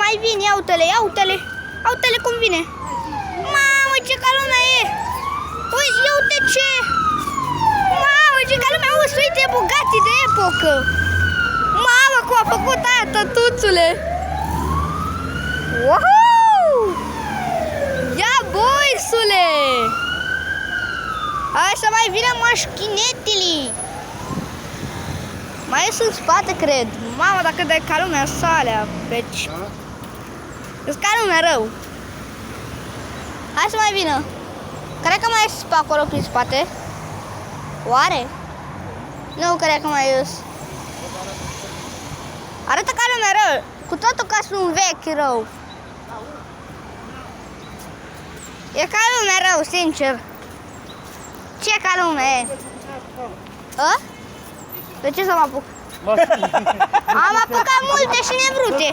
mai vin, ia uite-le, ia uite-le cum vine. Mamă, ce ca lumea e! Ui, ia uite ce! Mamă, ce ca lumea, auzi, uite, bogații de epocă! Mamă, cum a făcut aia, tătuțule! Woohoo! Ia, boisule! Hai să mai vină mașchinetele! Mai ies în spate, cred. Mamă, dacă de ca lumea salea. Deci... Îți ca lumea rău. Hai să mai vină. Cred că mai ies pe acolo prin spate. Oare? Nu cred că mai ies. Arată ca lumea rău. Cu totul ca sunt un vechi rău. E ca lumea rău, sincer. Ce ca lumea e? A? De ce să mă apuc? Am apucat multe și nevrute.